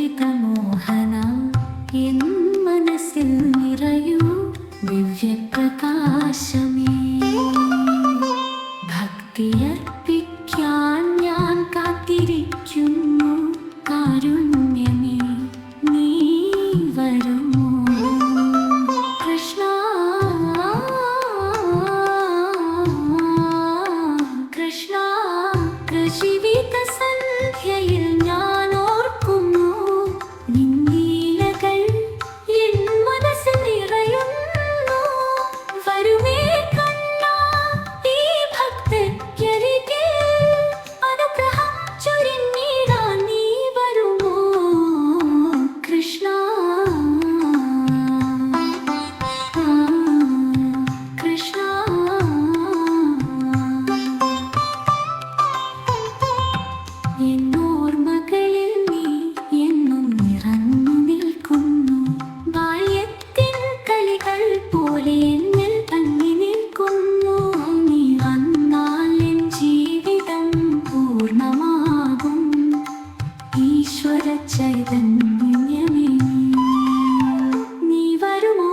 ജീവിതമോഹനം N മനസ്സിൽ നിറയൂ ദിവ്യപ്രകാശമേ. ഭക്തിയർപ്പിക്കാൻ ഞാൻ കാത്തിരിക്കുന്നു. കാരുണ്യമേ നീ വരുമോ? കൃഷ്ണ കൃഷ്ണ ജീവിത സന്ധ്യയിൽ ഞാൻ ഓർക്കുന്നു നിന്നീലകൾ എൻ മനസ്സിൽ നിറയുന്നു. വരുമേ കണ്ണാ ഈ ഭക്തരികിൽ അനുഗ്രഹം ചൊരിഞ്ഞിടാൻ നീ വരുമോ? കൃഷ്ണ കൃഷ്ണ എന്നോർമകളിൽ നീ എന്നും നിറഞ്ഞു നിൽക്കുന്നു. ബാല്യത്തിൻ കളികൾ പോലെ എന്നിൽ തങ്ങി നിൽക്കുന്നു. നീ വന്നാൽ എൻ ജീവിതം പൂർണ്ണമാകും. ഈശ്വര ചൈതന്യമേ നീ വരുമോ?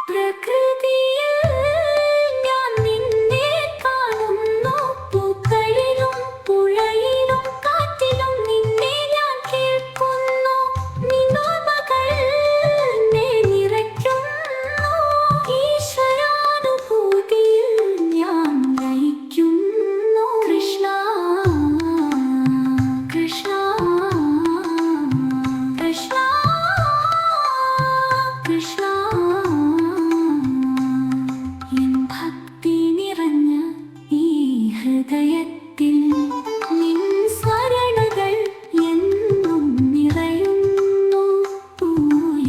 പ്രകൃതിയിൽ ഞാൻ നിന്നെ കാണുന്നു. പൂക്കളിലും പുഴയിലും കാറ്റിലും നിന്നെ ഞാൻ കേൾക്കുന്നു. നിന്നോർമ്മകൾ എന്നെ നിറയ്ക്കുന്നു. ഈശ്വരാനുഭൂതിയിൽ ഞാൻ ലയിക്കുന്നു. കൃഷ്ണ കൃഷ്ണ കൃഷ്ണ കൃഷ്ണ ഭക്തി നിറഞ്ഞ ഈ ഹൃദയത്തിൽ നിൻ സ്മരണകൾ എന്നും നിറയുന്നു.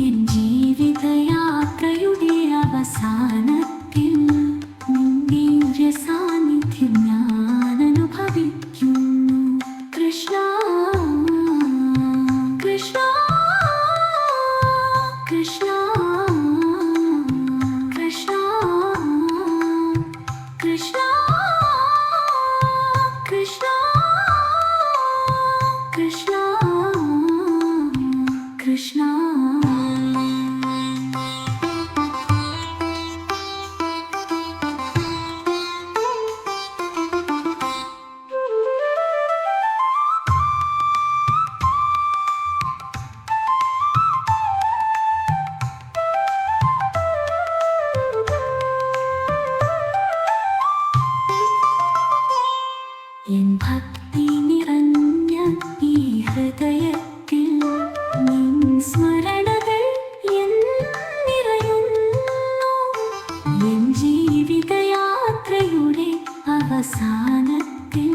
എൻ ജീവിതയാത്രയുടെ അവസാനത്തിൽ നിൻ ദിവ്യ സാന്നിധ്യം ഞാൻ അനുഭവിക്കുന്നു. കൃഷ്ണ കൃഷ്ണ കൃഷ്ണ കൃഷ്ണ കൃഷ്ണ കൃഷ്ണ കൃഷ്ണ കൃഷ്ണ എൻ ഭക്തി നിറഞ്ഞ ഈ ഹൃദയത്തിൽ നിൻ സ്മരണകൾ നിറയുന്നു. എൻ ജീവിതയാത്രയുടെ അവസാനത്തിൽ